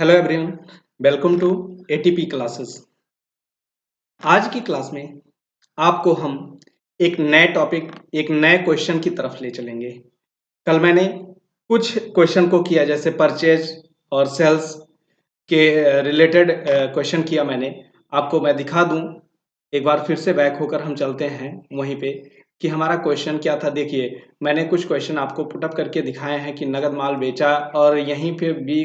Hello everyone, welcome to ATP classes. आज की class में आपको हम एक नए टॉपिक, एक नए क्वेश्चन की तरफ ले चलेंगे। कल मैंने कुछ क्वेश्चन को किया, जैसे परचेज और सेल्स के रिलेटेड क्वेश्चन किया मैंने। आपको मैं दिखा दूं, एक बार फिर से बैक होकर हम चलते हैं वहीं पे कि हमारा क्वेश्चन क्या था। देखिए, मैंने कुछ क्वेश्चन आपको पुटअप करके दिखाए हैं कि नगद माल बेचा, और यहीं पे भी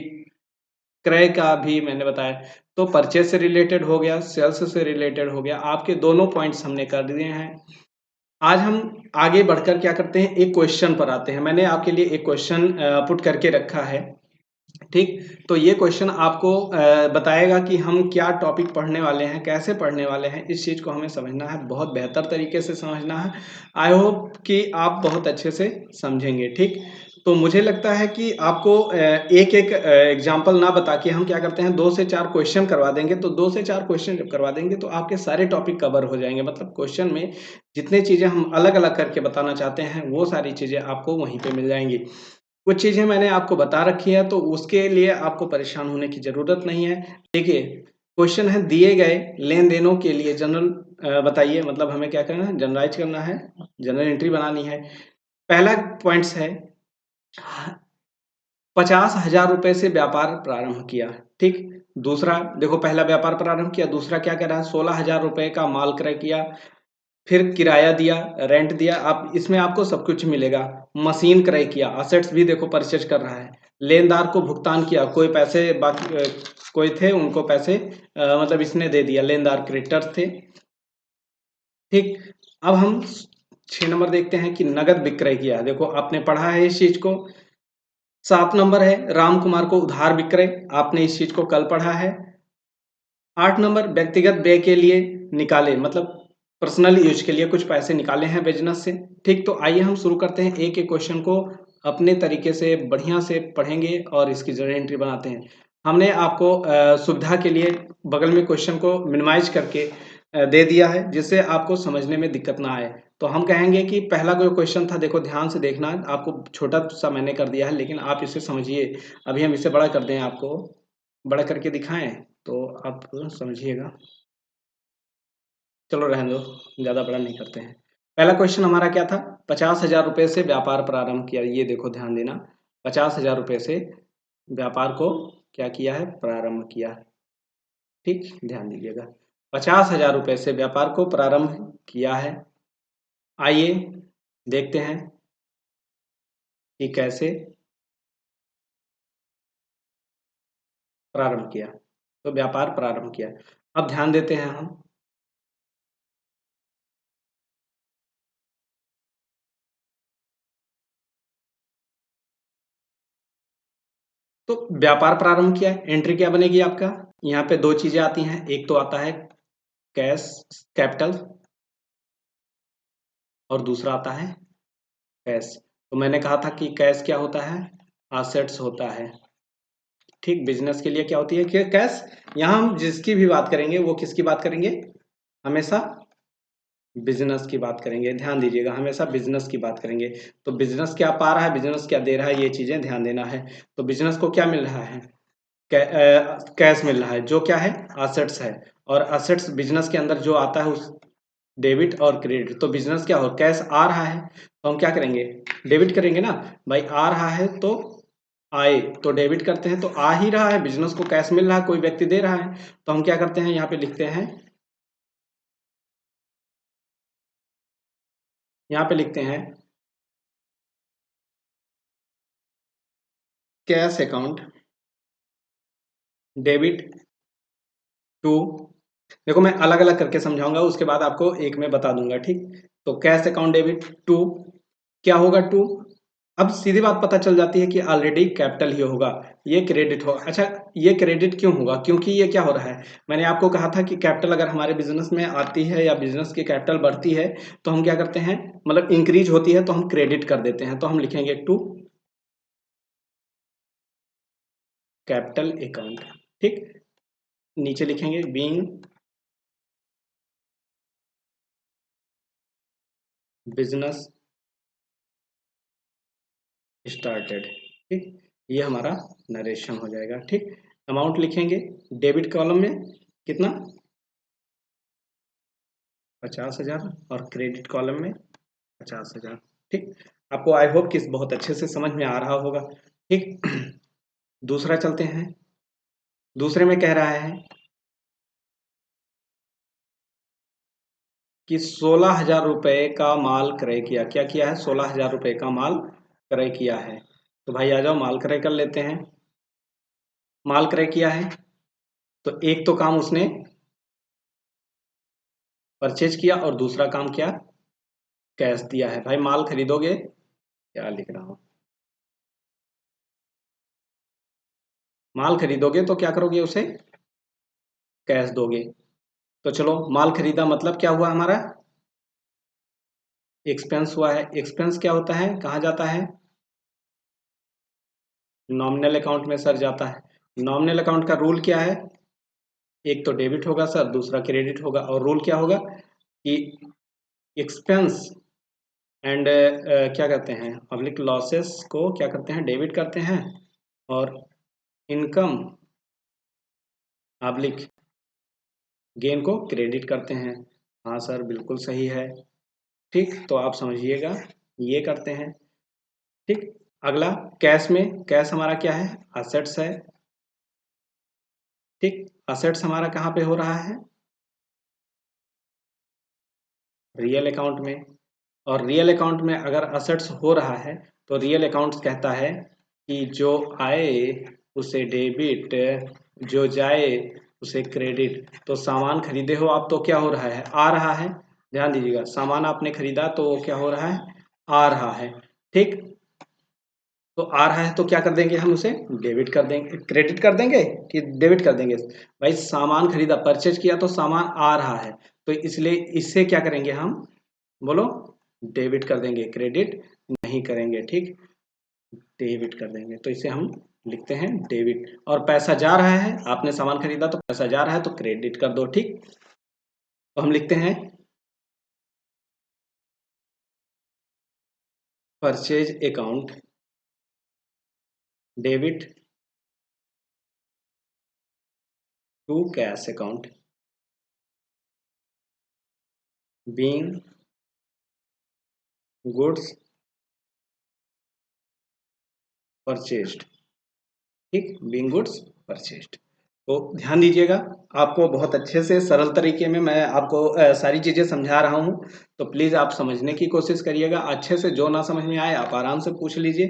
क्रय का भी मैंने बताया। तो परचेज से रिलेटेड हो गया, सेल्स से रिलेटेड हो गया, आपके दोनों पॉइंट्स हमने कर दिए हैं। आज हम आगे बढ़कर क्या करते हैं, एक क्वेश्चन पर आते हैं। मैंने आपके लिए एक क्वेश्चन पुट करके रखा है, ठीक। तो ये क्वेश्चन आपको बताएगा कि हम क्या टॉपिक पढ़ने वाले हैं, कैसे पढ़ने वाले हैं। इस चीज को हमें समझना है, बहुत बेहतर तरीके से समझना है। आई होप कि आप बहुत अच्छे से समझेंगे, ठीक। तो मुझे लगता है कि आपको एक एक एग्जाम्पल ना बता के हम क्या करते हैं, 2 से 4 क्वेश्चन करवा देंगे। तो 2 से 4 क्वेश्चन जब करवा देंगे तो आपके सारे टॉपिक कवर हो जाएंगे। मतलब क्वेश्चन में जितने चीजें हम अलग अलग करके बताना चाहते हैं, वो सारी चीजें आपको वहीं पे मिल जाएंगी। कुछ चीजें मैंने आपको बता रखी है, तो उसके लिए आपको परेशान होने की जरूरत नहीं है। देखिए, क्वेश्चन है, दिए गए लेन देनों के लिए जनरल बताइए। मतलब हमें क्या करना है, जनरलाइज करना है, जनरल एंट्री बनानी है। पहला पॉइंट्स है, 50,000 रुपए से व्यापार प्रारंभ किया, ठीक। दूसरा देखो, पहला व्यापार प्रारंभ किया, दूसरा क्या कर रहा है, 16,000 रुपए का माल क्रय किया, फिर किराया दिया, रेंट दिया। आप इसमें आपको सब कुछ मिलेगा। मशीन क्रय किया, असेट्स भी देखो परचेज कर रहा है। लेनदार को भुगतान किया, कोई पैसे बाकी कोई थे, उनको पैसे मतलब इसने दे दिया, लेनदार क्रेडिटर्स थे, ठीक। अब हम 6 नंबर देखते हैं कि नगद विक्रय किया। देखो, आपने पढ़ा है इस चीज को। 7 नंबर है, राम कुमार को उधार विक्रय, आपने इस चीज को कल पढ़ा है। 8 नंबर, व्यक्तिगत व्यय के लिए निकाले, मतलब पर्सनल यूज के लिए कुछ पैसे निकाले हैं बिजनेस से, ठीक। तो आइए हम शुरू करते हैं, एक एक क्वेश्चन को अपने तरीके से बढ़िया से पढ़ेंगे और इसकी जर्नल एंट्री बनाते हैं। हमने आपको सुविधा के लिए बगल में क्वेश्चन को मिनिमाइज करके दे दिया है, जिससे आपको समझने में दिक्कत ना आए। तो हम कहेंगे कि पहला जो क्वेश्चन था, देखो ध्यान से देखना, आपको छोटा सा मैंने कर दिया है, लेकिन आप इसे समझिए। अभी हम इसे बड़ा कर दें, आपको बड़ा करके दिखाएं तो आप समझिएगा। चलो रहने दो, ज्यादा बड़ा नहीं करते हैं। पहला क्वेश्चन हमारा क्या था, 50,000 रुपए से व्यापार प्रारंभ किया। ये देखो, ध्यान देना, 50,000 रुपए से व्यापार को क्या किया है, प्रारंभ किया, ठीक। ध्यान दीजिएगा, 50,000 रुपए से व्यापार को प्रारंभ किया है। आइए देखते हैं कि कैसे प्रारंभ किया। तो व्यापार प्रारंभ किया, अब ध्यान देते हैं हम। तो व्यापार प्रारंभ किया, एंट्री क्या बनेगी आपका, यहाँ पे दो चीजें आती हैं। एक तो आता है कैश कैपिटल, और दूसरा आता है कैश। तो मैंने कहा था कि कैश क्या होता है, असेट्स होता है, ठीक। बिजनेस के लिए क्या होती है कि कैश। यहाँ हम जिसकी भी बात करेंगे, वो किसकी बात करेंगे, हमेशा बिजनेस की बात करेंगे। ध्यान दीजिएगा, हमेशा बिजनेस की बात करेंगे। तो बिजनेस क्या पा रहा है, बिजनेस क्या दे रहा है, ये चीजें ध्यान देना है। तो बिजनेस को क्या मिल रहा है, कैश मिल रहा है, जो क्या है, असेट्स है। और असेट्स बिजनेस के अंदर जो आता है, उस डेबिट और क्रेडिट। तो बिजनेस क्या हो, कैश आ रहा है, तो हम क्या करेंगे, डेबिट करेंगे ना भाई। आ रहा है तो आए, तो डेबिट करते हैं। तो आ ही रहा है, बिजनेस को कैश मिल रहा है, कोई व्यक्ति दे रहा है, तो हम क्या करते हैं, यहाँ पे लिखते हैं, यहाँ पे लिखते हैं कैश अकाउंट डेबिट टू। देखो, मैं अलग अलग करके समझाऊंगा, उसके बाद आपको एक में बता दूंगा, ठीक। तो कैश अकाउंट डेबिट टू क्या होगा, टू। अब सीधी बात पता चल जाती है कि ऑलरेडी कैपिटल ही होगा, ये क्रेडिट होगा। अच्छा, ये क्रेडिट क्यों होगा, क्योंकि ये क्या हो रहा है, मैंने आपको कहा था कि कैपिटल अगर हमारे बिजनेस में आती है या बिजनेस की कैपिटल बढ़ती है, तो हम क्या करते हैं, मतलब इंक्रीज होती है, तो हम क्रेडिट कर देते हैं। तो हम लिखेंगे टू कैपिटल अकाउंट, ठीक। नीचे लिखेंगे बीइंग बिजनेस स्टार्टेड, ठीक। ये हमारा नरेशन हो जाएगा, ठीक। अमाउंट लिखेंगे डेबिट कॉलम में कितना 50,000 और क्रेडिट कॉलम में 50,000। ठीक, आपको आई होप कि बहुत अच्छे से समझ में आ रहा होगा। ठीक, दूसरा चलते हैं। दूसरे में कह रहा है कि 16,000 रुपए का माल क्रय किया। क्या किया है? 16,000 रुपए का माल क्रय किया है। तो भाई आ जाओ माल क्रय कर लेते हैं। माल क्रय किया है तो एक तो काम उसने परचेज किया और दूसरा काम क्या? कैश दिया है। भाई माल खरीदोगे, क्या लिख रहा हूं, माल खरीदोगे तो क्या करोगे? उसे कैश दोगे। तो चलो माल खरीदा मतलब क्या हुआ हमारा? एक्सपेंस हुआ है। एक्सपेंस क्या होता है, कहाँ जाता है? नॉमिनल अकाउंट में सर जाता है। नॉमिनल अकाउंट का रूल क्या है? एक तो डेबिट होगा सर, दूसरा क्रेडिट होगा। और रूल क्या होगा कि एक्सपेंस एंड क्या कहते हैं, पब्लिक लॉसेस को क्या करते हैं? डेबिट करते हैं। और इनकम पब्लिक गेन को क्रेडिट करते हैं। हाँ सर बिल्कुल सही है। ठीक, तो आप समझिएगा ये करते हैं। ठीक, अगला कैश में, कैश हमारा क्या है? असेट्स है। ठीक, असेट्स हमारा कहाँ पे हो रहा है? रियल अकाउंट में। और रियल अकाउंट में अगर असेट्स हो रहा है तो रियल अकाउंट कहता है कि जो आए उसे डेबिट, जो जाए उसे क्रेडिट। तो सामान खरीदे हो आप तो क्या हो रहा है? आ रहा है। ध्यान दीजिएगा, सामान आपने खरीदा तो क्या हो रहा है? आ रहा है। ठीक, तो आ रहा है तो क्या कर देंगे हम? उसे डेबिट कर देंगे, क्रेडिट कर देंगे कि डेबिट कर देंगे? भाई सामान खरीदा, परचेज किया तो सामान आ रहा है, तो इसलिए इससे क्या करेंगे हम? बोलो, डेबिट कर देंगे, क्रेडिट नहीं करेंगे। ठीक, डेबिट कर देंगे। तो इसे हम लिखते हैं डेबिट। और पैसा जा रहा है, आपने सामान खरीदा तो पैसा जा रहा है तो क्रेडिट कर दो। ठीक, तो हम लिखते हैं purchase account debit to cash account being goods purchased. ठीक, बीइंग गुड्स परचेज्ड। तो ध्यान दीजिएगा, आपको बहुत अच्छे से सरल तरीके में मैं आपको सारी चीजें समझा रहा हूँ। तो प्लीज आप समझने की कोशिश करिएगा अच्छे से। जो ना समझ में आए आप आराम से पूछ लीजिए।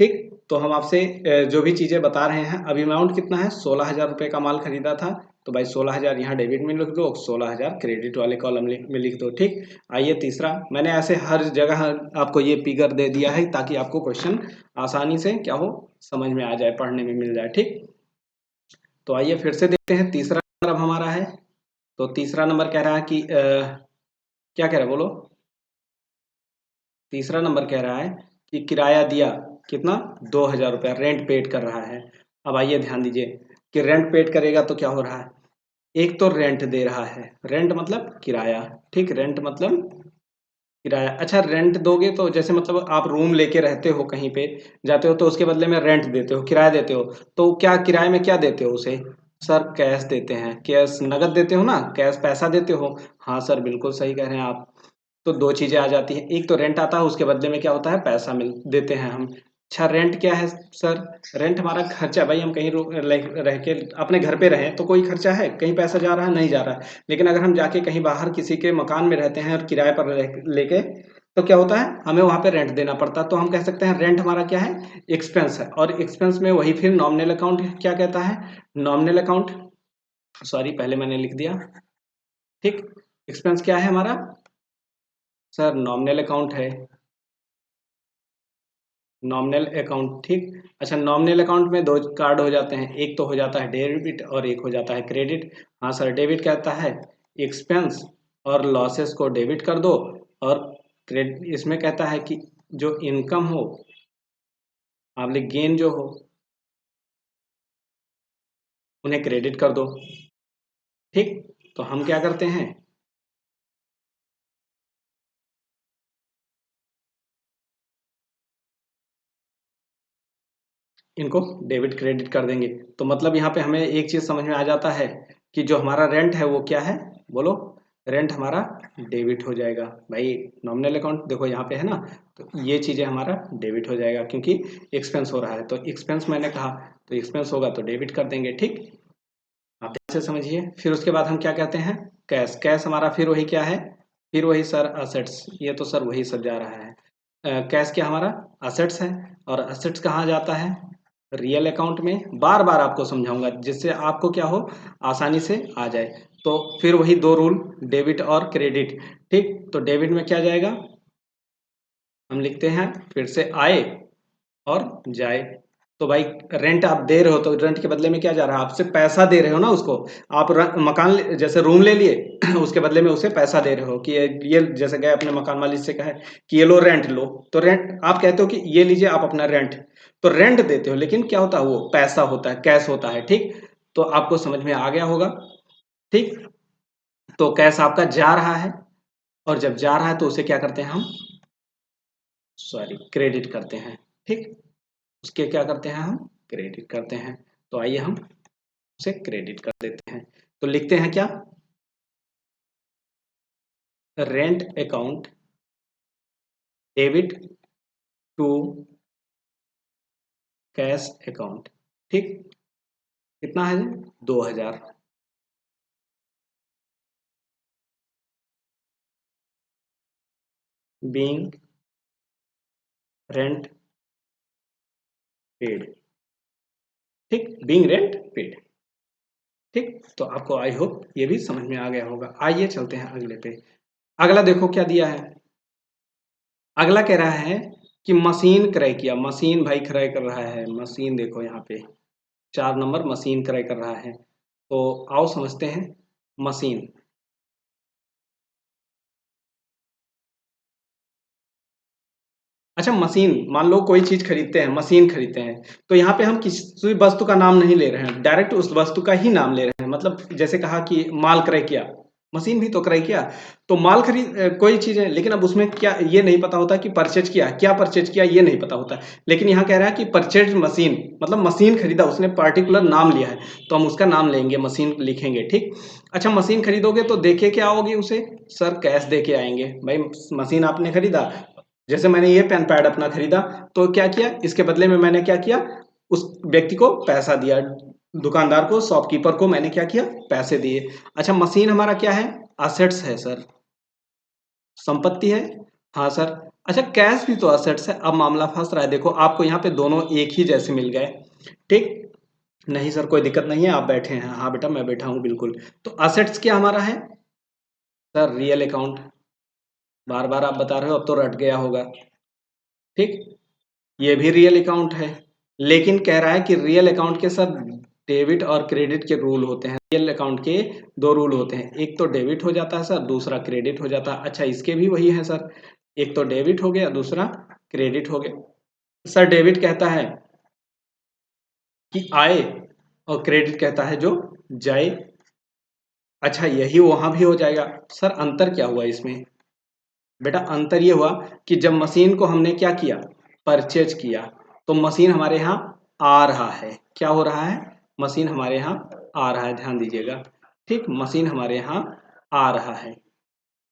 ठीक, तो हम आपसे जो भी चीजें बता रहे हैं। अभी अमाउंट कितना है? 16,000 रुपए का माल खरीदा था। तो भाई 16,000 यहाँ डेबिट में लिख दो, 16,000 क्रेडिट वाले कॉलम में लिख दो। ठीक, आइए तीसरा। मैंने ऐसे हर जगह आपको ये फिगर दे दिया है ताकि आपको क्वेश्चन आसानी से क्या हो, समझ में आ जाए, पढ़ने में मिल जाए। ठीक, तो आइए फिर से देखते हैं। तीसरा नंबर अब हमारा है। तो तीसरा नंबर कह रहा है कि क्या कह रहा है बोलो? तीसरा नंबर कह रहा है कि किराया दिया कितना? 2,000 रुपया रेंट पेड कर रहा है। अब आइए ध्यान दीजिए कि रेंट पेड करेगा तो क्या हो रहा है? एक तो रेंट दे रहा है, रेंट मतलब किराया। ठीक, रेंट मतलब किराया। अच्छा, रेंट दोगे तो जैसे मतलब आप रूम लेके रहते हो, कहीं पे जाते हो तो उसके बदले में रेंट देते हो, किराया देते हो। तो क्या किराए में क्या देते हो उसे? सर कैश देते हैं। कैश नगद देते हो ना, कैश पैसा देते हो। हाँ सर बिल्कुल सही कह रहे हैं आप। तो दो चीजें आ जाती हैं, एक तो रेंट आता है, उसके बदले में क्या होता है? पैसा मिल देते हैं हम। अच्छा, रेंट क्या है सर? रेंट हमारा खर्चा। भाई हम कहीं रह के अपने घर पे रहें तो कोई खर्चा है? कहीं पैसा जा रहा है? नहीं जा रहा है। लेकिन अगर हम जाके कहीं बाहर किसी के मकान में रहते हैं और किराए पर लेके, तो क्या होता है? हमें वहां पे रेंट देना पड़ता है। तो हम कह सकते हैं रेंट हमारा क्या है? एक्सपेंस है। और एक्सपेंस में वही फिर नॉमिनल अकाउंट क्या कहता है? नॉमिनल अकाउंट, सॉरी पहले मैंने लिख दिया। ठीक, एक्सपेंस क्या है हमारा? सर नॉमिनल अकाउंट है। Nominal account. ठीक, अच्छा नॉमिनल अकाउंट में दो कार्ड हो जाते हैं, एक तो हो जाता है डेबिट और एक हो जाता है क्रेडिट। हाँ सर, डेबिट कहता है एक्सपेंस और लॉसेस को डेबिट कर दो। और क्रेडिट इसमें कहता है कि जो इनकम हो, पब्लिक गेन जो हो, उन्हें क्रेडिट कर दो। ठीक, तो हम क्या करते हैं? इनको डेबिट क्रेडिट कर देंगे। तो मतलब यहाँ पे हमें एक चीज समझ में आ जाता है कि जो हमारा रेंट है वो क्या है, बोलो, रेंट हमारा डेबिट हो जाएगा। भाई नॉमिनल अकाउंट देखो यहाँ पे है ना, तो ये चीजें हमारा डेबिट हो जाएगा क्योंकि एक्सपेंस हो रहा है। तो एक्सपेंस मैंने कहा तो एक्सपेंस होगा तो डेबिट कर देंगे। ठीक, आप ध्यान से समझिए। फिर उसके बाद हम क्या कहते हैं, कैश। कैश हमारा फिर वही क्या है, फिर वही सर असेट्स, ये तो सर वही सब जा रहा है। कैश क्या हमारा असेट्स है, और असेट्स कहाँ जाता है, रियल अकाउंट में। बार बार आपको समझाऊंगा जिससे आपको क्या हो, आसानी से आ जाए। तो फिर वही दो रूल, डेबिट और क्रेडिट। ठीक, तो डेबिट में क्या जाएगा, हम लिखते हैं फिर से आए और जाए। तो भाई रेंट आप दे रहे हो तो रेंट के बदले में क्या जा रहा है, आपसे पैसा दे रहे हो ना उसको। आप मकान जैसे रूम ले लिए उसके बदले में उसे पैसा दे रहे हो कि ये जैसे गए अपने मकान मालिक से कहे कि ये लो रेंट लो, तो रेंट आप कहते हो कि ये लीजिए आप अपना रेंट, तो रेंट देते हो, लेकिन क्या होता है वो पैसा होता है, कैश होता है। ठीक, तो आपको समझ में आ गया होगा। ठीक, तो कैश आपका जा रहा है, और जब जा रहा है तो उसे क्या करते हैं हम, सॉरी क्रेडिट करते हैं। ठीक, उसके क्या करते हैं हम, क्रेडिट करते हैं। तो आइए हम उसे क्रेडिट कर देते हैं। तो लिखते हैं क्या, rent account debit to cash account. ठीक, कितना है, 2000। Being rent paid. ठीक, बीइंग रेंट पेड। ठीक, तो आपको आई होप ये भी समझ में आ गया होगा। आइए चलते हैं अगले पे। अगला देखो क्या दिया है, अगला कह रहा है कि मशीन क्रय किया। मशीन भाई क्रय कर रहा है, मशीन देखो यहाँ पे 4 नंबर मशीन क्रय कर रहा है। तो आओ समझते हैं मशीन। अच्छा मशीन, मान लो कोई चीज खरीदते हैं, मशीन खरीदते हैं, तो यहाँ पे हम किसी वस्तु का नाम नहीं ले रहे हैं, डायरेक्ट उस वस्तु का ही नाम ले रहे हैं। मतलब जैसे कहा कि माल क्रय किया, मशीन भी तो क्रय किया। तो माल खरीद कोई चीज है, लेकिन अब उसमें क्या ये नहीं पता होता कि परचेज किया, क्या परचेज किया ये नहीं पता होता। लेकिन यहाँ कह रहा है कि परचेज मशीन, मतलब मशीन खरीदा, उसने पार्टिकुलर नाम लिया है, तो हम उसका नाम लेंगे, मशीन लिखेंगे। ठीक, अच्छा मशीन खरीदोगे तो देके क्या आओगे उसे, सर कैश दे के आएंगे। भाई मशीन आपने खरीदा, जैसे मैंने ये पेन पैड अपना खरीदा, तो क्या किया, इसके बदले में मैंने क्या किया, उस व्यक्ति को पैसा दिया, दुकानदार को, शॉपकीपर को मैंने क्या किया, पैसे दिए। अच्छा मशीन हमारा क्या है, असेट्स है सर, संपत्ति है। हाँ सर। अच्छा कैश भी तो असेट्स है। अब मामला फंस रहा है, देखो आपको यहाँ पे दोनों एक ही जैसे मिल गए। ठीक, नहीं सर कोई दिक्कत नहीं है, आप बैठे हैं, हाँ बेटा मैं बैठा हूँ बिल्कुल। तो असेट्स क्या हमारा है, सर रियल अकाउंट। बार बार आप बता रहे हो, अब तो रट गया होगा। ठीक, ये भी रियल अकाउंट है, लेकिन कह रहा है कि रियल अकाउंट के साथ डेबिट और क्रेडिट के रूल होते हैं। रियल अकाउंट के दो रूल होते हैं, एक तो डेबिट हो जाता है सर, दूसरा क्रेडिट हो जाता है। अच्छा इसके भी वही है सर, एक तो डेबिट हो गया, दूसरा क्रेडिट हो गया। सर डेबिट कहता है कि आए, और क्रेडिट कहता है जो जाए। अच्छा यही वहां भी हो जाएगा। सर अंतर क्या हुआ इसमें, बेटा अंतर ये हुआ कि जब मशीन को हमने क्या किया, परचेज किया, तो मशीन हमारे यहाँ आ रहा है। क्या हो रहा है, मशीन हमारे यहाँ आ रहा है, ध्यान दीजिएगा। ठीक, मशीन हमारे यहाँ आ रहा है।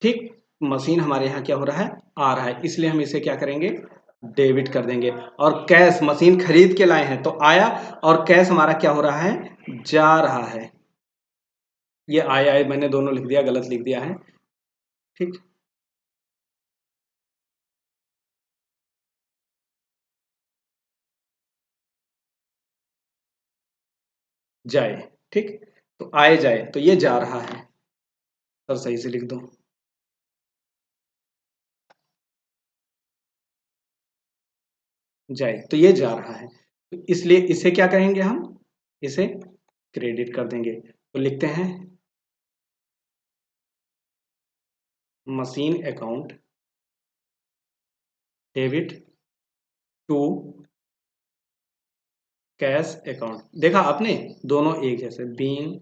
ठीक, मशीन हमारे यहाँ क्या हो रहा है, आ रहा है, इसलिए हम इसे क्या करेंगे, डेबिट कर देंगे। और कैश, मशीन खरीद के लाए हैं तो आया, और कैश हमारा क्या हो रहा है, जा रहा है। ये आया मैंने दोनों लिख दिया, गलत लिख दिया है। ठीक, जाए। ठीक, तो आए जाए, तो ये जा रहा है, सर सही से लिख दो, जाए, तो ये जा रहा है, तो इसलिए इसे क्या कहेंगे हम, इसे क्रेडिट कर देंगे। तो लिखते हैं machine account debit to cash account. देखा आपने, दोनों एक जैसे, बीइंग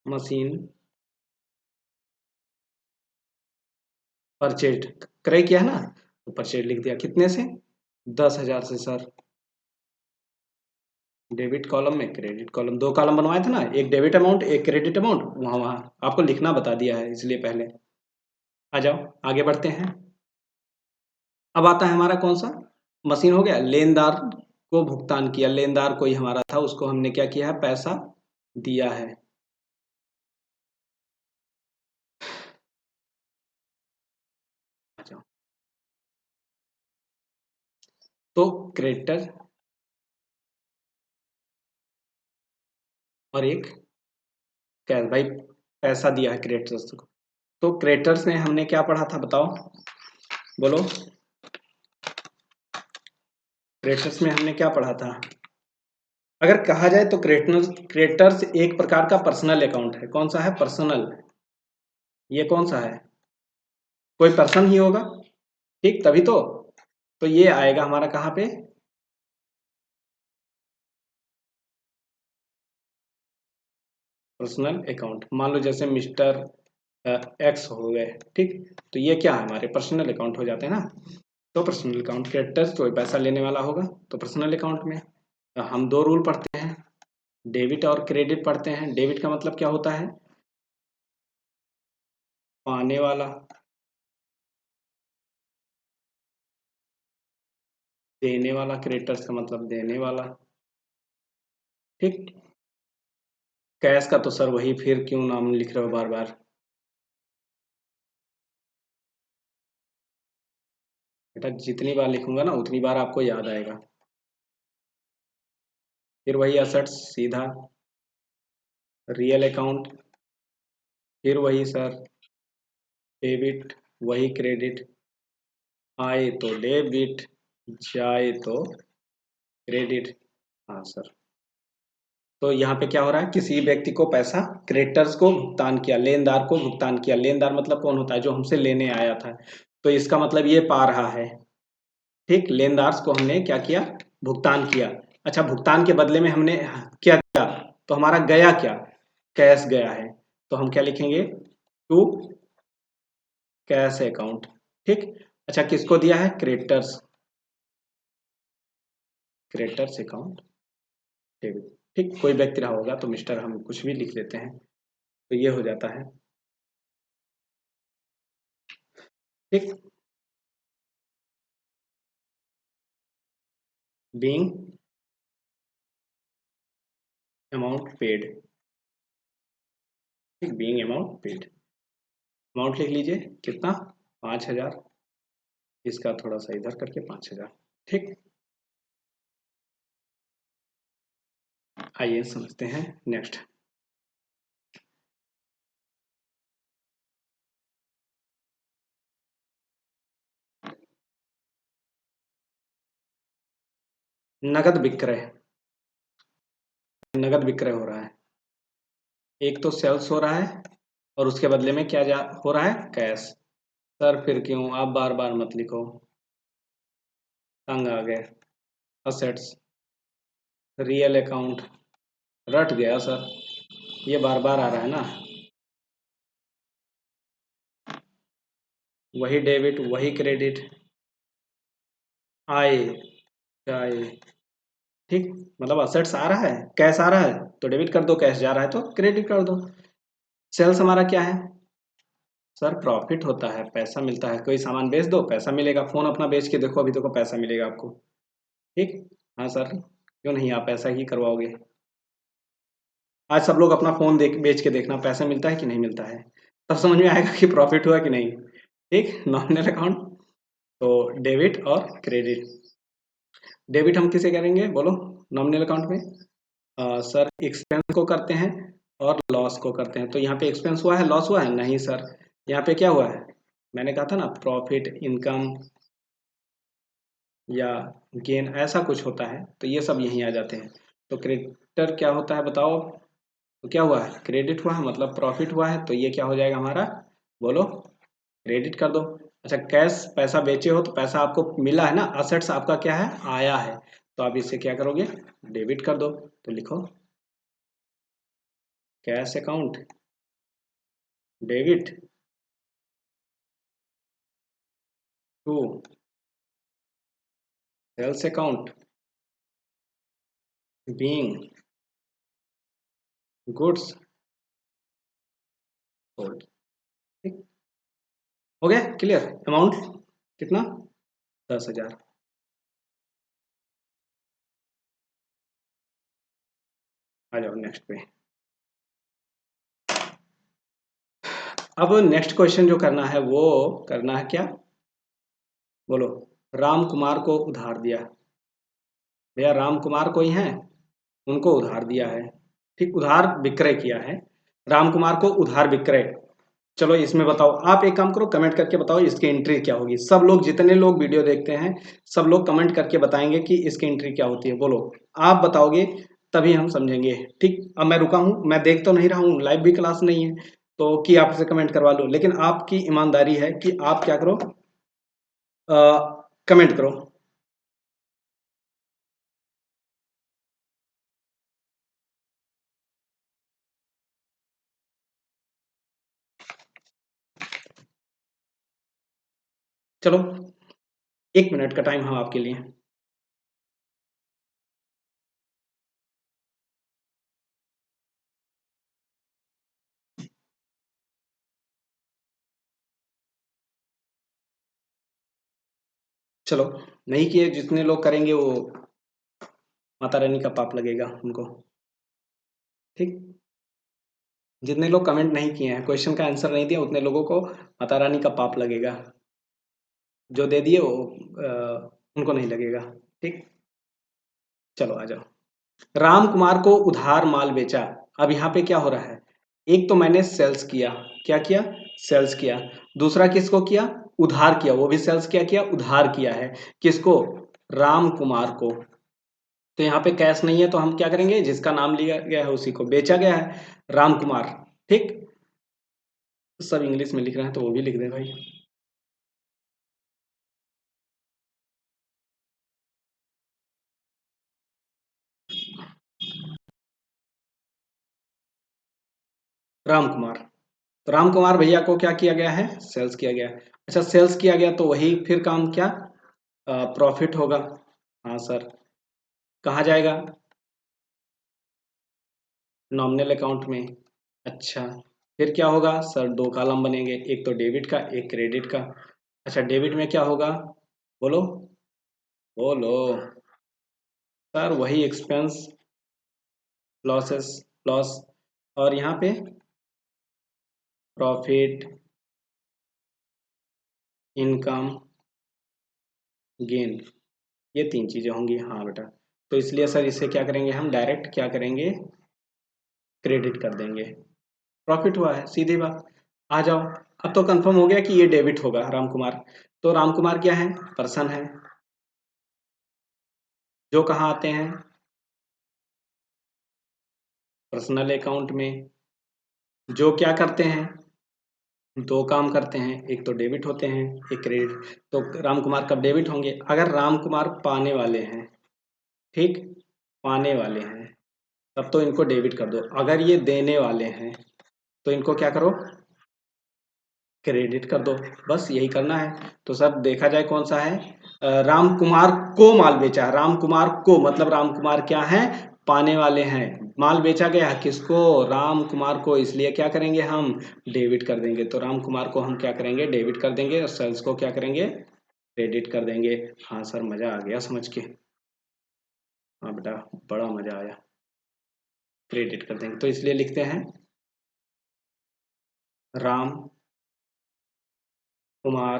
मशीन परचेज, क्रय किया है ना, तो परचेज लिख दिया, कितने से? 10,000 से सर। डेबिट कॉलम में क्रेडिट कॉलम, दो कॉलम बनवाए थे ना, एक डेबिट अमाउंट एक क्रेडिट अमाउंट, वहाँ वहाँ आपको लिखना बता दिया है इसलिए पहले। आ जाओ आगे बढ़ते हैं। अब आता है हमारा कौन सा मशीन हो गया, लेनदार को भुगतान किया, लेनदार कोई हमारा था उसको हमने क्या किया है, पैसा दिया है। आ जाओ, तो क्रेडिटर और एक कैश, भाई पैसा दिया है क्रेडिटर्स को। तो क्रेडिटर्स में हमने क्या पढ़ा था बताओ, बोलो। क्रेडिटर्स में हमने क्या पढ़ा था? अगर कहा जाए तो क्रेडिटर्स एक प्रकार का पर्सनल अकाउंट है। कौन सा है? पर्सनल। ये कौन सा है? कोई पर्सन ही होगा, ठीक, तभी तो ये आएगा हमारा कहाँ पे? Personal account. मान लो जैसे मिस्टर एक्स हो गए, ठीक, तो ये क्या है, हमारे पर्सनल अकाउंट हो जाते हैं ना। तो पर्सनल अकाउंट क्रेडिटर्स कोई पैसा लेने वाला होगा, तो पर्सनल अकाउंट में हम दो रूल पढ़ते हैं, डेबिट और क्रेडिट पढ़ते हैं। डेबिट का मतलब क्या होता है? पाने वाला। देने वाला, क्रेडिटर्स का मतलब देने वाला, ठीक। कैश का तो सर वही, फिर क्यों नाम लिख रहे हो बार बार? बेटा जितनी बार लिखूंगा ना उतनी बार आपको याद आएगा। फिर वही असेट्स सीधा, रियल अकाउंट, फिर वही सर डेबिट, वही क्रेडिट, आए तो डेबिट, जाए तो क्रेडिट। हाँ सर। तो यहाँ पे क्या हो रहा है, किसी व्यक्ति को पैसा, क्रेडिटर्स को भुगतान किया, लेनदार को भुगतान किया। लेनदार मतलब कौन होता है? जो हमसे लेने आया था। तो इसका मतलब ये पा रहा है, ठीक। लेनदार को हमने क्या किया, भुगतान किया। अच्छा, भुगतान के बदले में हमने क्या दिया, तो हमारा गया क्या, कैश गया है। तो हम क्या लिखेंगे, टू कैश अकाउंट, ठीक। अच्छा, किसको दिया है? क्रेडिटर्स, क्रेडिटर्स अकाउंट डेबिट, ठीक। कोई व्यक्ति रहा होगा तो मिस्टर हम कुछ भी लिख लेते हैं, तो ये हो जाता है, ठीक। बीइंग अमाउंट पेड, ठीक, बीइंग अमाउंट पेड। अमाउंट लिख लीजिए, कितना? 5,000। इसका थोड़ा सा इधर करके 5,000, ठीक। आइए समझते हैं नेक्स्ट। नगद विक्रय, नगद विक्रय हो रहा है। एक तो सेल्स हो रहा है और उसके बदले में क्या हो रहा है, कैश। सर फिर क्यों, आप बार बार मत लिखो, तंग आ गए। असेट्स, रियल अकाउंट, रट गया सर, ये बार बार आ रहा है ना। वही डेबिट वही क्रेडिट, आए जाए, ठीक। मतलब असेट्स आ रहा है, कैश आ रहा है तो डेबिट कर दो, कैश जा रहा है तो क्रेडिट कर दो। सेल्स हमारा क्या है सर? प्रॉफिट होता है, पैसा मिलता है। कोई सामान बेच दो, पैसा मिलेगा। फोन अपना बेच के देखो, अभी देखो पैसा मिलेगा आपको, ठीक। हाँ सर, क्यों नहीं, आप ऐसा ही करवाओगे। आज सब लोग अपना फोन बेच के देखना, पैसा मिलता है कि नहीं मिलता है, तब समझ में आएगा कि प्रॉफिट हुआ कि नहीं, ठीक। नॉमिनल अकाउंट, तो डेबिट और क्रेडिट। डेबिट हम किसे करेंगे बोलो, नॉमिनल अकाउंट में? सर एक्सपेंस को करते हैं और लॉस को करते हैं। तो यहाँ पे एक्सपेंस हुआ है, लॉस हुआ है? नहीं सर, यहाँ पे क्या हुआ है, मैंने कहा था ना, प्रॉफिट, इनकम या गेन, ऐसा कुछ होता है, तो ये सब यहीं आ जाते हैं। तो क्रेडिटर क्या होता है बताओ, तो क्या हुआ है, क्रेडिट हुआ है, मतलब प्रॉफिट हुआ है, तो ये क्या हो जाएगा हमारा, बोलो, क्रेडिट कर दो। अच्छा, कैश पैसा बेचे हो तो पैसा आपको मिला है ना, असेट्स आपका क्या है, आया है, तो आप इसे क्या करोगे, डेबिट कर दो। तो लिखो cash account debit to sales account being goods sold. ठीक हो गया, क्लियर। अमाउंट कितना? 10,000। आ जाओ नेक्स्ट पे। अब नेक्स्ट क्वेश्चन जो करना है वो करना है क्या, बोलो। राम कुमार को उधार दिया, भैया राम कुमार कोई है, उनको उधार दिया है। ठीक, उधार विक्रय किया है, राम कुमार को उधार विक्रय। चलो इसमें बताओ, आप एक काम करो, कमेंट करके बताओ इसकी एंट्री क्या होगी। सब लोग, जितने लोग वीडियो देखते हैं, सब लोग कमेंट करके बताएंगे कि इसकी एंट्री क्या होती है। बोलो, आप बताओगे तभी हम समझेंगे। ठीक, अब मैं रुका हूं, मैं देख तो नहीं रहा हूं, लाइव भी क्लास नहीं है तो कि आपसे कमेंट करवा लो, लेकिन आपकी ईमानदारी है कि आप क्या करो, कमेंट करो। चलो 1 मिनट का टाइम हम आपके लिए। चलो, नहीं किए जितने लोग करेंगे वो माता रानी का पाप लगेगा उनको। ठीक, जितने लोग कमेंट नहीं किए हैं, क्वेश्चन का आंसर नहीं दिया, उतने लोगों को माता रानी का पाप लगेगा। जो दे दिए वो उनको नहीं लगेगा। ठीक, चलो आ जाओ। राम कुमार को उधार माल बेचा। अब यहाँ पे क्या हो रहा है, एक तो मैंने सेल्स किया, क्या किया, सेल्स किया। दूसरा किसको किया, उधार किया, वो भी सेल्स क्या किया, उधार किया है। किसको, राम कुमार को। तो यहाँ पे कैश नहीं है तो हम क्या करेंगे, जिसका नाम लिया गया है उसी को, बेचा गया है राम कुमार। ठीक, सब इंग्लिश में लिख रहे हैं तो वो भी लिख दें भाई। राम कुमार, तो राम कुमार भैया को क्या किया गया है, सेल्स किया गया। अच्छा, सेल्स किया गया तो वही फिर काम क्या, प्रॉफिट होगा। हाँ सर, कहाँ जाएगा, नॉमिनल अकाउंट में। अच्छा, फिर क्या होगा सर, दो कॉलम बनेंगे, एक तो डेबिट का, एक क्रेडिट का। अच्छा, डेबिट में क्या होगा, बोलो, बोलो सर, वही एक्सपेंस, लॉसेस, लॉस। और यहाँ पे प्रॉफिट, इनकम, गेन, ये तीन चीजें होंगी। हाँ बेटा, तो इसलिए सर इसे क्या करेंगे, हम डायरेक्ट क्या करेंगे, क्रेडिट कर देंगे। प्रॉफिट हुआ है, सीधी बात। आ जाओ, अब तो कंफर्म हो गया कि ये डेबिट होगा राम कुमार। तो राम कुमार क्या है, पर्सन है, जो कहाँ आते हैं, पर्सनल अकाउंट में। जो क्या करते हैं, दो काम करते हैं, एक तो डेबिट होते हैं, एक क्रेडिट। तो राम कुमार कब डेबिट होंगे, अगर राम कुमार पाने वाले हैं। ठीक, पाने वाले हैं तब तो इनको डेबिट कर दो। अगर ये देने वाले हैं तो इनको क्या करो, क्रेडिट कर दो। बस यही करना है। तो सर देखा जाए कौन सा है, राम कुमार को माल बेचा है, राम कुमार को मतलब राम कुमार क्या है, पाने वाले हैं। माल बेचा गया है किसको, राम कुमार को, इसलिए क्या करेंगे हम, डेबिट कर देंगे। तो राम कुमार को हम क्या करेंगे, डेबिट कर देंगे, और सेल्स को क्या करेंगे, क्रेडिट कर देंगे। हाँ सर, मजा आ गया समझ के। हाँ बेटा, बड़ा मजा आया। क्रेडिट कर देंगे तो इसलिए लिखते हैं राम कुमार,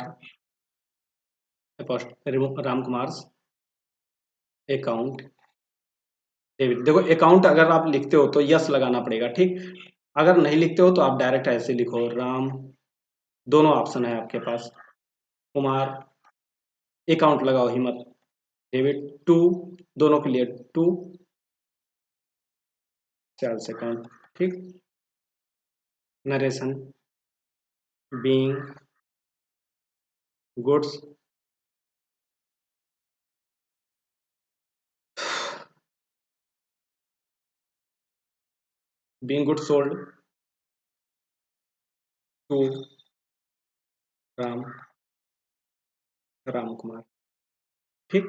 राम कुमार अकाउंट डेबिट। देखो, अकाउंट अगर आप लिखते हो तो यस लगाना पड़ेगा। ठीक, अगर नहीं लिखते हो तो आप डायरेक्ट ऐसे लिखो राम, दोनों ऑप्शन है आपके पास, कुमार, अकाउंट लगाओ हिम्मत, डेबिट टू, दोनों के लिए टू, सेल्स अकाउंट। ठीक, narration, being goods, being goods sold to Ram, Ram Kumar. ठीक,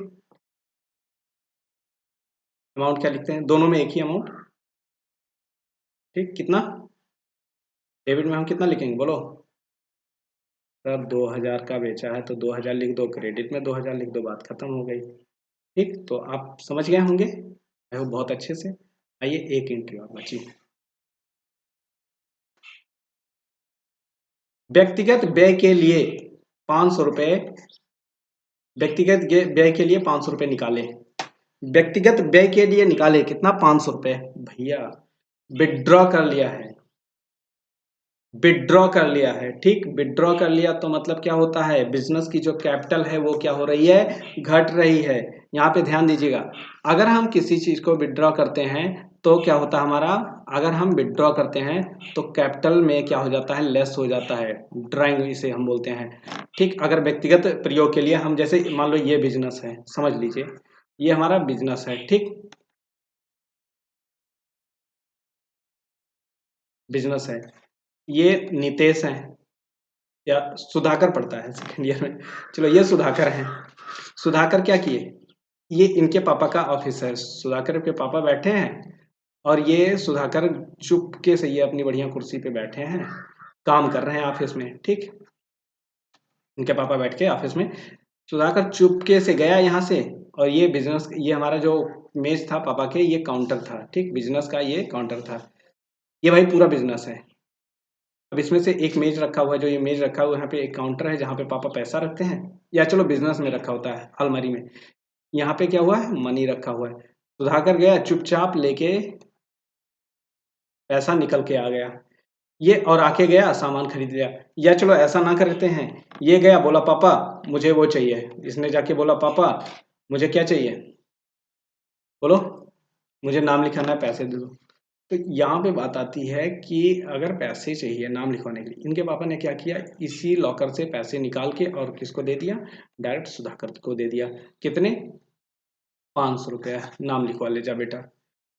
अमाउंट क्या लिखते हैं, दोनों में एक ही अमाउंट, ठीक, कितना, डेबिट में हम कितना लिखेंगे बोलो सर, 2000 का बेचा है तो 2000 लिख दो, क्रेडिट में 2000 लिख दो, बात खत्म हो गई। ठीक, तो आप समझ गए होंगे बहुत अच्छे से। आइए एक एंट्री और बची, व्यक्तिगत व्यय के लिए 500 रुपए, व्यक्तिगत व्यय के लिए 500 रुपए निकाले, व्यक्तिगत व्यय के लिए निकाले कितना, 500 रुपए भैया, विड्रॉ कर लिया है, विड्रॉ कर लिया है, ठीक, विड्रॉ कर लिया तो मतलब क्या होता है, बिजनेस की जो कैपिटल है वो क्या हो रही है, घट रही है। यहाँ पे ध्यान दीजिएगा, अगर हम किसी चीज को विड्रॉ करते हैं तो क्या होता है हमारा, अगर हम विड्रॉ करते हैं तो कैपिटल में क्या हो जाता है, लेस हो जाता है, ड्राइंग इसे हम बोलते हैं। ठीक, अगर व्यक्तिगत प्रयोग के लिए हम, जैसे मान लो ये बिजनेस है, समझ लीजिए ये हमारा बिजनेस है, ठीक, बिजनेस है, ये नितेश है या सुधाकर पढ़ता है सेकेंड ईयर में, चलो ये सुधाकर हैं, सुधाकर क्या किए, ये इनके पापा का ऑफिस है, सुधाकर के पापा बैठे हैं और ये सुधाकर चुपके से ये अपनी बढ़िया कुर्सी पे बैठे हैं, काम कर रहे हैं ऑफिस में, ठीक, इनके पापा बैठ के ऑफिस में, सुधाकर चुपके से गया यहाँ से, और ये बिजनेस, ये हमारा जो मेज था पापा के, ये काउंटर था, ठीक, बिजनेस का ये काउंटर था, ये भाई पूरा बिजनेस है। अब इसमें से एक मेज रखा हुआ है, जो ये मेज रखा हुआ है, यहाँ पे एक काउंटर है जहाँ पे पापा पैसा रखते हैं, या चलो बिजनेस में रखा होता है अलमारी में, यहाँ पे क्या हुआ है, मनी रखा हुआ है, सुधाकर गया चुपचाप लेके पैसा निकल के आ गया, ये और आके गया सामान खरीद लिया, या चलो ऐसा ना करते हैं, ये गया बोला पापा मुझे वो चाहिए, इसने जाके बोला पापा मुझे क्या चाहिए, बोलो मुझे नाम लिखाना है, पैसे दे दो। तो यहाँ पे बात आती है कि अगर पैसे चाहिए नाम लिखवाने के लिए, इनके पापा ने क्या किया, इसी लॉकर से पैसे निकाल के और किसको दे दिया, डायरेक्ट सुधाकर को दे दिया, कितने, 500 रुपया, नाम लिखवा ले जा बेटा,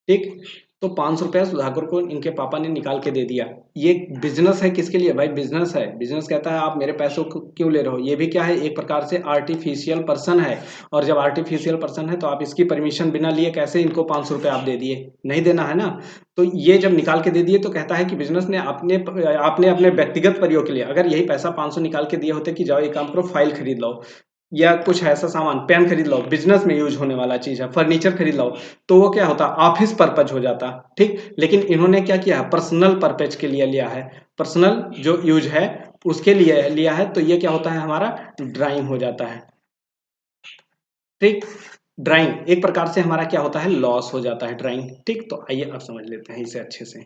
ठीक, तो 500 रुपया सुधाकर को इनके पापा ने निकाल के दे दिया। ये बिजनेस है किसके लिए भाई, बिजनेस है, बिजनेस कहता है आप मेरे पैसों को क्यों ले रहे हो, ये भी क्या है, एक प्रकार से आर्टिफिशियल पर्सन है, और जब आर्टिफिशियल पर्सन है तो आप इसकी परमिशन बिना लिए कैसे इनको 500 रुपया आप दे दिए, नहीं देना है ना, तो ये जब निकाल के दे दिए तो कहता है कि बिजनेस ने आपने अपने व्यक्तिगत प्रयोग के लिए, अगर यही पैसा 500 निकाल के दिए होते कि जाओ एक काम करो फाइल खरीद लो, या कुछ ऐसा सामान, पेन खरीद लो, बिजनेस में यूज होने वाला चीज है, फर्नीचर खरीद लो, तो वो क्या होता, ऑफिस पर्पज हो जाता, ठीक, लेकिन इन्होंने क्या किया, पर्सनल पर्पज के लिए लिया है, पर्सनल जो यूज है उसके लिए लिया है, तो ये क्या होता है हमारा, ड्राइंग हो जाता है, ठीक, ड्राइंग एक प्रकार से हमारा क्या होता है, लॉस हो जाता है ड्राइंग, ठीक, तो आइए अब समझ लेते हैं इसे अच्छे से।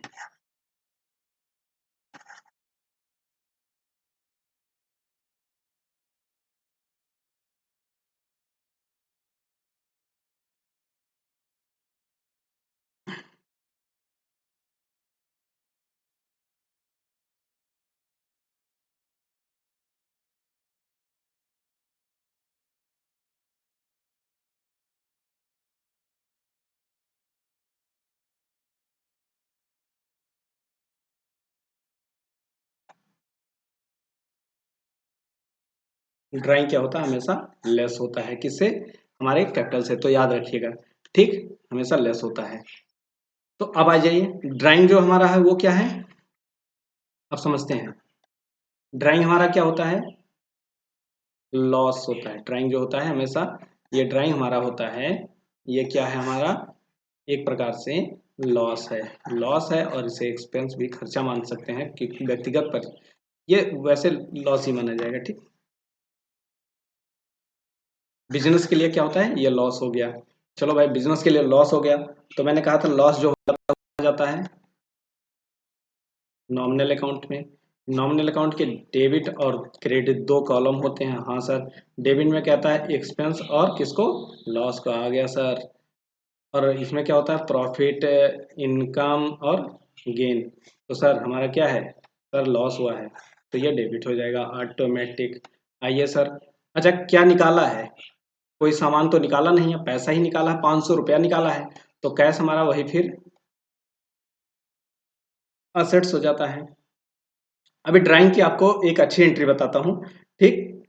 ड्राइंग क्या होता है, हमेशा लेस होता है, किससे, हमारे कैपिटल से, तो याद रखिएगा, ठीक, हमेशा लेस होता है। तो अब आ जाइए, ड्राइंग जो हमारा है वो क्या है, अब समझते हैं, ड्राइंग हमारा क्या होता है, लॉस होता है, ड्राइंग जो होता है हमेशा, ये ड्राइंग हमारा होता है, ये क्या है हमारा, एक प्रकार से लॉस है, लॉस है, और इसे एक्सपेंस भी, खर्चा मान सकते हैं कि व्यक्तिगत पर, ये वैसे लॉस ही माना जाएगा, ठीक, बिजनेस के लिए क्या होता है, ये लॉस हो गया, चलो भाई बिजनेस के लिए लॉस हो गया, तो मैंने कहा था लॉस जो हो जाता है नॉमिनल अकाउंट में, नॉमिनल अकाउंट के डेबिट और क्रेडिट दो कॉलम होते हैं, हाँ सर, डेबिट में कहता है एक्सपेंस और किसको, लॉस को, आ गया सर, और इसमें क्या होता है, प्रॉफिट, इनकम और गेन, तो सर हमारा क्या है, सर लॉस हुआ है, तो ये डेबिट हो जाएगा ऑटोमेटिक। आइए सर, अच्छा क्या निकाला है, कोई सामान तो निकाला नहीं है, पैसा ही निकाला है, 500 रुपया निकाला है, तो कैश हमारा वही फिर असेट्स हो जाता है। अभी ड्राइंग की आपको एक अच्छी एंट्री बताता हूँ, ठीक,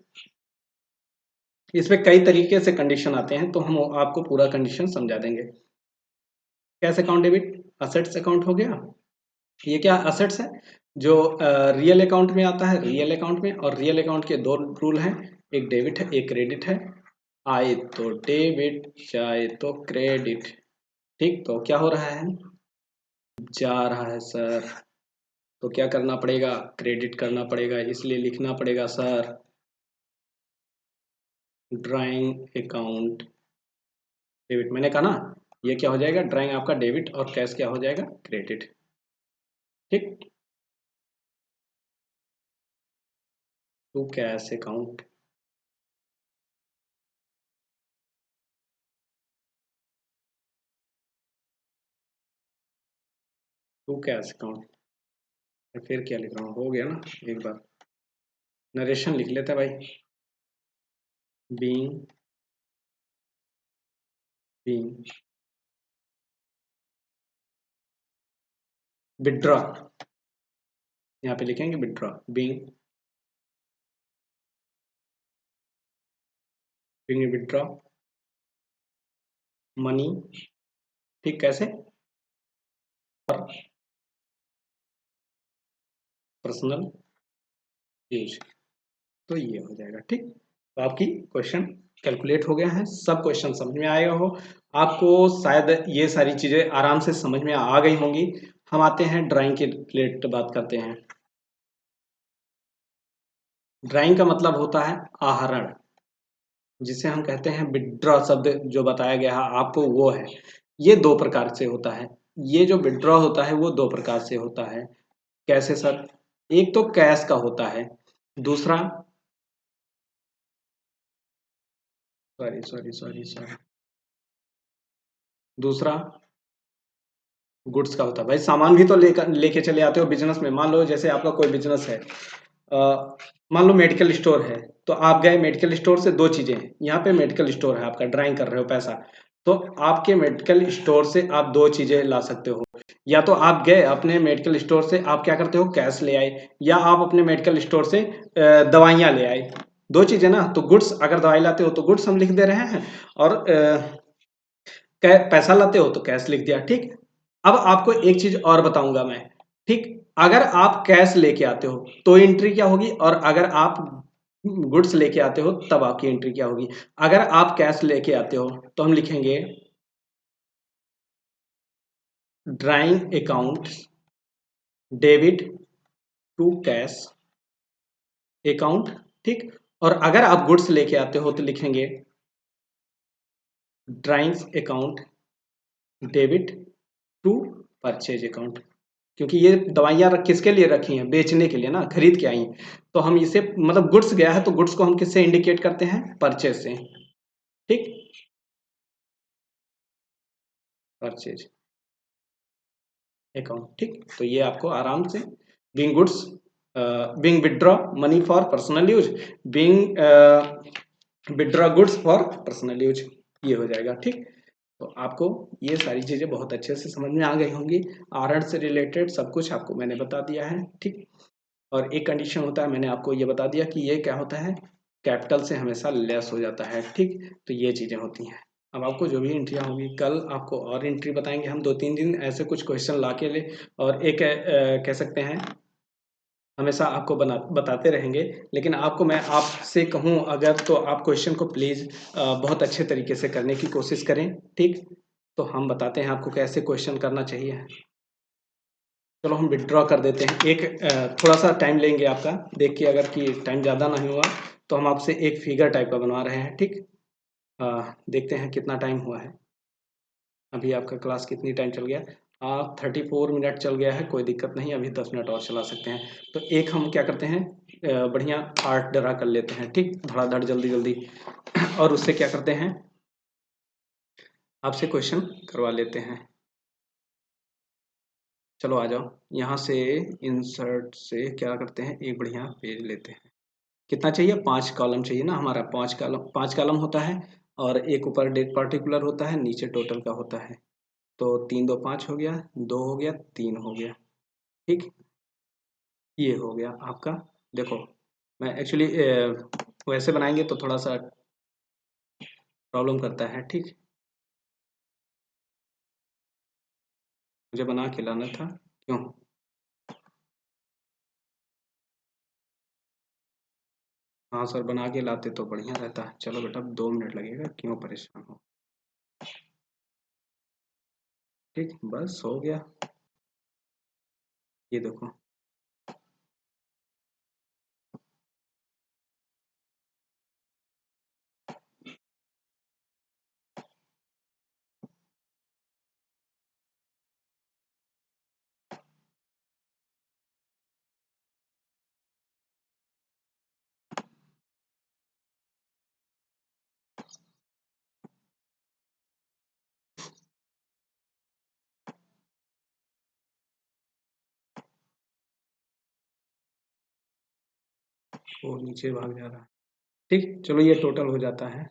इसमें कई तरीके से कंडीशन आते हैं, तो हम आपको पूरा कंडीशन समझा देंगे। Cash account debit assets account हो गया। ये क्या असेट्स है जो रियल अकाउंट में आता है, रियल अकाउंट में, और रियल अकाउंट के दो रूल हैं, एक डेबिट है एक क्रेडिट है। आए तो डेबिट जाए तो क्रेडिट। ठीक, तो क्या हो रहा है, जा रहा है सर, तो क्या करना पड़ेगा, क्रेडिट करना पड़ेगा, इसलिए लिखना पड़ेगा सर ड्राइंग अकाउंट डेबिट। मैंने कहा ना, ये क्या हो जाएगा, ड्राइंग आपका डेबिट और कैश क्या हो जाएगा, क्रेडिट। ठीक, to cash account, to cash account. फिर क्या लिख रहा हूँ, हो गया ना, एक बार नरेशन लिख लेते हैं भाई। बीइंग बीइंग विड्रॉ, यहाँ पे लिखेंगे विड्रॉ, बीइंग विड्रॉ मनी। ठीक, कैसे, और पर्सनल यूज, तो ये हो जाएगा। ठीक, तो आपकी क्वेश्चन कैलकुलेट हो गया है, सब क्वेश्चन समझ में आएगा हो आपको, शायद ये सारी चीजें आराम से समझ में आ गई होंगी। हम आते हैं ड्राइंग के रिलेटेड बात करते हैं। ड्राइंग का मतलब होता है आहरण, जिसे हम कहते हैं विड्रॉ शब्द जो बताया गया है आपको वो है। ये दो प्रकार से होता है, ये जो विड्रॉ होता है वो दो प्रकार से होता है। कैसे सर, एक तो कैश का होता है, दूसरा, सॉरी सॉरी सॉरी सॉरी, दूसरा गुड्स का होता है। भाई सामान भी तो लेके चले आते हो बिजनेस में, मान लो जैसे आपका कोई बिजनेस है, मान लो मेडिकल स्टोर है, तो आप गए मेडिकल स्टोर से, दो चीजें हैं, यहाँ पे मेडिकल स्टोर है आपका, ड्राइंग कर रहे हो पैसा, तो आपके मेडिकल स्टोर से आप दो चीजें ला सकते हो। या तो आप गए अपने मेडिकल स्टोर से, आप क्या करते हो, कैश ले आए, या आप अपने मेडिकल स्टोर से दवाइयाँ ले आए। दो चीजें ना, तो गुड्स, अगर दवाई लाते हो तो गुड्स हम लिख दे रहे हैं, और पैसा लाते हो तो कैश लिख दिया। ठीक, अब आपको एक चीज और बताऊंगा मैं। ठीक, अगर आप कैश लेके आते हो तो एंट्री क्या होगी, और अगर आप गुड्स लेके आते हो तब आपकी एंट्री क्या होगी। अगर आप कैश लेके आते हो तो हम लिखेंगे drawing account debit to cash account. ठीक, और अगर आप गुड्स लेके आते हो तो लिखेंगे drawing account debit to purchase account. क्योंकि ये दवाइयाँ किसके लिए रखी हैं, बेचने के लिए ना, खरीद के आई हैं, तो हम इसे, मतलब गुड्स गया है तो गुड्स को हम किससे इंडिकेट करते हैं, परचेज से। ठीक, परचेज अकाउंट। ठीक, तो ये आपको आराम से, being goods, being withdraw money for personal use, being withdraw goods for personal use, ये हो जाएगा। ठीक, तो आपको ये सारी चीजें बहुत अच्छे से समझ में आ गई होंगी, आहरण से रिलेटेड सब कुछ आपको मैंने बता दिया है। ठीक, और एक कंडीशन होता है, मैंने आपको ये बता दिया कि ये क्या होता है, कैपिटल से हमेशा लेस हो जाता है। ठीक, तो ये चीजें होती हैं। अब आपको जो भी एंट्रियाँ होंगी, कल आपको और एंट्री बताएंगे हम, 2-3 दिन ऐसे कुछ क्वेश्चन ला के ले, और एक कह सकते हैं हमेशा आपको बताते रहेंगे। लेकिन आपको मैं आपसे कहूँ अगर, तो आप क्वेश्चन को प्लीज़ बहुत अच्छे तरीके से करने की कोशिश करें। ठीक, तो हम बताते हैं आपको कैसे क्वेश्चन करना चाहिए। चलो हम विड्रॉ कर देते हैं, एक थोड़ा सा टाइम लेंगे आपका, देख के अगर कि टाइम ज़्यादा नहीं हुआ तो हम आपसे एक फिगर टाइप का बनवा रहे हैं। ठीक, देखते हैं कितना टाइम हुआ है, अभी आपका क्लास कितनी टाइम चल गया, 34 मिनट चल गया है, कोई दिक्कत नहीं, अभी 10 मिनट और चला सकते हैं। तो एक हम क्या करते हैं, बढ़िया आर्ट ड्रा कर लेते हैं। ठीक, धड़ाधड़ जल्दी जल्दी और उससे क्या करते हैं, आपसे क्वेश्चन करवा लेते हैं। चलो आ जाओ, यहाँ से इंसर्ट से क्या करते हैं, एक बढ़िया पेज लेते हैं। कितना चाहिए, 5 कॉलम चाहिए ना, हमारा 5 कॉलम होता है, और एक ऊपर डेट पार्टिकुलर होता है, नीचे टोटल का होता है। तो 3 2 5 हो गया, 2 हो गया, 3 हो गया। ठीक, ये हो गया आपका। देखो, मैं एक्चुअली वैसे बनाएंगे तो थोड़ा सा प्रॉब्लम करता है। ठीक, मुझे बना के लाना था, क्यों? हाँ सर, बना के लाते तो बढ़िया रहता। चलो बेटा, 2 मिनट लगेगा, क्यों परेशान हो। ठीक, बस हो गया। ये देखो, वो नीचे भाग जा रहा है। ठीक, चलो ये टोटल हो जाता है।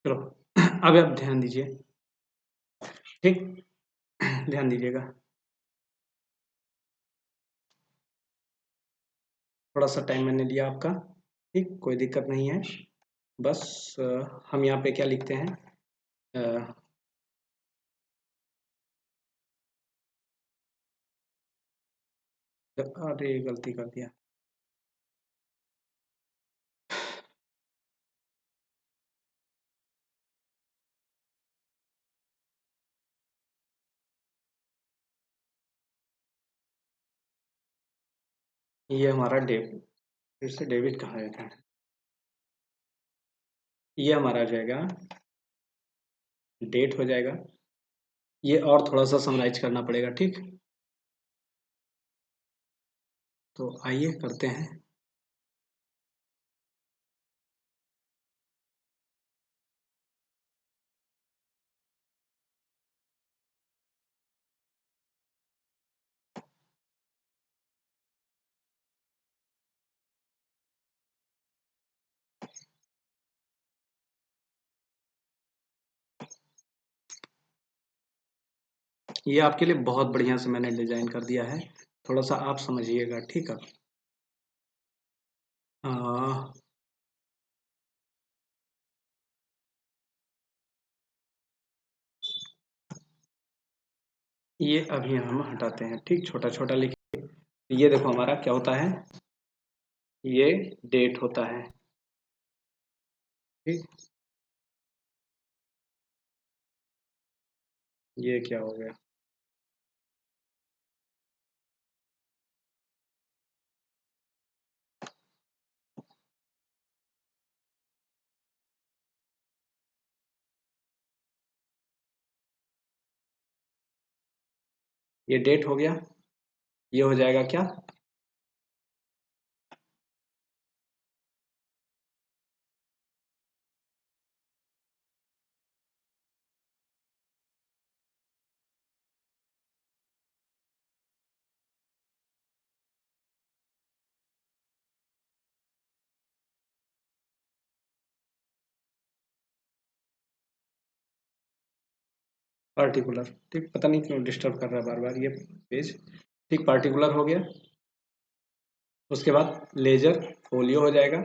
चलो अब आप ध्यान दीजिए। ठीक, ध्यान दीजिएगा। थोड़ा सा टाइम मैंने लिया आपका। ठीक, कोई दिक्कत नहीं है। बस हम यहाँ पे क्या लिखते हैं, अ, अरे गलती कर दिया। ये हमारा डेबिट, फिर से डेबिट कहाँ है? ये हमारा आ जाएगा, डेट हो जाएगा। ये और थोड़ा सा समराइज करना पड़ेगा। ठीक, तो आइए करते हैं। ये आपके लिए बहुत बढ़िया से मैंने डिजाइन कर दिया है, थोड़ा सा आप समझिएगा। ठीक है, आ, ये अभी हम हटाते हैं। ठीक, छोटा छोटा लिखिए। ये देखो हमारा क्या होता है, ये डेट होता है। ठीक, ये क्या हो गया, ये डेट हो गया। ये हो जाएगा क्या, पार्टिकुलर। ठीक, पता नहीं क्यों डिस्टर्ब कर रहा है बार बार ये पेज। ठीक, पार्टिकुलर हो गया। उसके बाद लेजर फोलियो हो जाएगा,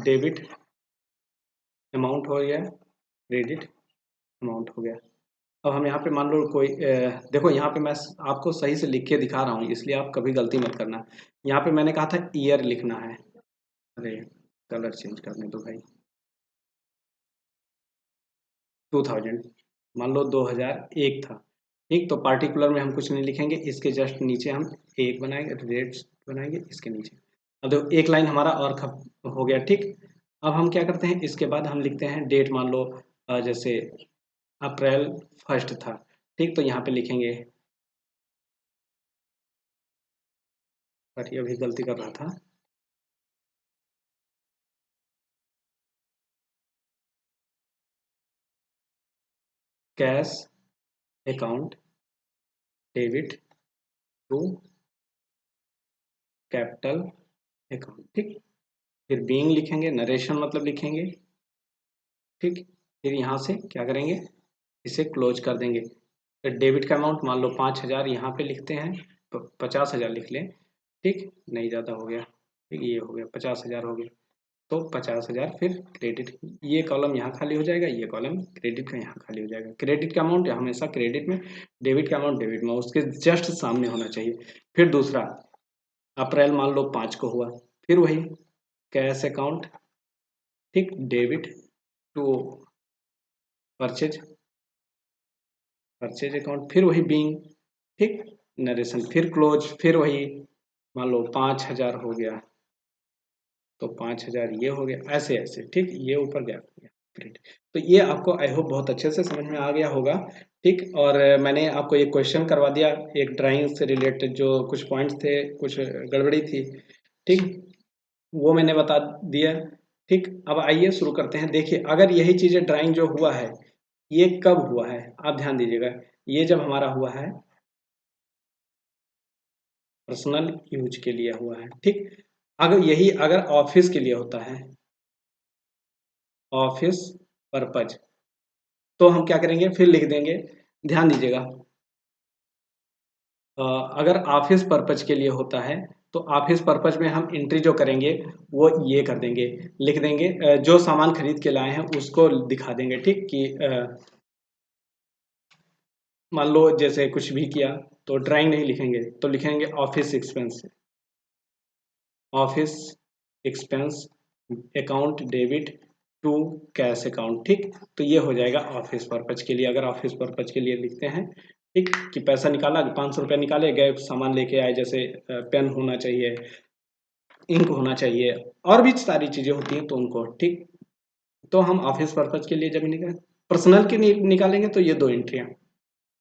डेबिट अमाउंट हो गया, क्रेडिट अमाउंट हो गया। अब हम यहाँ पे मान लो कोई देखो, यहाँ पे मैं आपको सही से लिख के दिखा रहा हूँ, इसलिए आप कभी गलती मत करना। यहाँ पे मैंने कहा था ईयर लिखना है। अरे, कलर चेंज करने दो भाई। 2000, मान लो 2001 था। ठीक, तो पार्टिकुलर में हम कुछ नहीं लिखेंगे, इसके जस्ट नीचे हम एक बनाएंगे, रेट्स बनाएंगे इसके नीचे। अब देखो एक लाइन हमारा और खप हो गया। ठीक, अब हम क्या करते हैं, इसके बाद हम लिखते हैं डेट। मान लो जैसे अप्रैल 1 था। ठीक, तो यहाँ पे लिखेंगे, पर ये अभी गलती कर रहा था। Cash account debit to capital account. ठीक, फिर बीइंग लिखेंगे, नरेशन मतलब लिखेंगे, ठीक। फिर यहाँ से क्या करेंगे, इसे क्लोज कर देंगे। फिर डेबिट का अमाउंट मान लो 5,000 यहाँ पे लिखते हैं, 50,000 लिख लें, ठीक, नहीं ज़्यादा हो गया, ठीक, ये हो गया 50,000 हो गया, तो 50,000 फिर क्रेडिट, ये कॉलम यहाँ खाली हो जाएगा, ये कॉलम क्रेडिट का यहाँ खाली हो जाएगा। क्रेडिट का अमाउंट हमेशा क्रेडिट में, डेबिट का अमाउंट डेबिट में, उसके जस्ट सामने होना चाहिए। फिर दूसरा, अप्रैल मान लो 5 को हुआ, फिर वही कैश अकाउंट, ठीक, debit to purchase, purchase account, फिर वही बीइंग, ठीक, नरेशन, फिर क्लोज, फिर वही मान लो 5,000 हो गया, तो 5,000 ये हो गया, ऐसे ऐसे, ठीक, ये ऊपर गया ग्रेड। तो ये आपको आई होप बहुत अच्छे से समझ में आ गया होगा, ठीक। और मैंने आपको एक क्वेश्चन करवा दिया, एक ड्राइंग से रिलेटेड जो कुछ पॉइंट्स थे, कुछ गड़बड़ी थी, ठीक, वो मैंने बता दिया, ठीक। अब आइए शुरू करते हैं। देखिए, अगर यही चीजें ड्राइंग जो हुआ है, ये कब हुआ है, आप ध्यान दीजिएगा, ये जब हमारा हुआ है पर्सनल यूज के लिए हुआ है, ठीक। अगर यही अगर ऑफिस के लिए होता है, ऑफिस पर्पज, तो हम क्या करेंगे, फिर लिख देंगे, ध्यान दीजिएगा, अगर ऑफिस पर्पज के लिए होता है तो ऑफिस पर्पज में हम एंट्री जो करेंगे वो ये कर देंगे, लिख देंगे, जो सामान खरीद के लाए हैं उसको दिखा देंगे, ठीक, कि मान लो जैसे कुछ भी किया तो ड्राइंग नहीं लिखेंगे, तो लिखेंगे office expense, office expense account debit to cash account, ठीक। तो ये हो जाएगा ऑफिस पर्पज के लिए, अगर ऑफिस पर्पज के लिए लिखते हैं, ठीक, कि पैसा निकाला, 500 रुपया निकाले गए, सामान लेके आए, जैसे पेन होना चाहिए, इंक होना चाहिए, और भी सारी चीजें होती हैं तो उनको, ठीक। तो हम ऑफिस पर्पज के लिए जब निकालें, पर्सनल के निकालेंगे तो ये 2 एंट्रियां,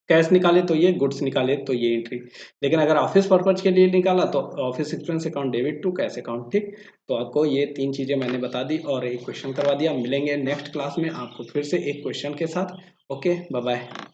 कैश निकाले तो ये, गुड्स निकाले तो ये एंट्री। लेकिन अगर ऑफिस पर्पज के लिए निकाला तो office expense account debit to cash account, ठीक। तो आपको ये 3 चीजें मैंने बता दी और एक क्वेश्चन करवा दिया। मिलेंगे नेक्स्ट क्लास में आपको फिर से एक क्वेश्चन के साथ। Okay, bye bye.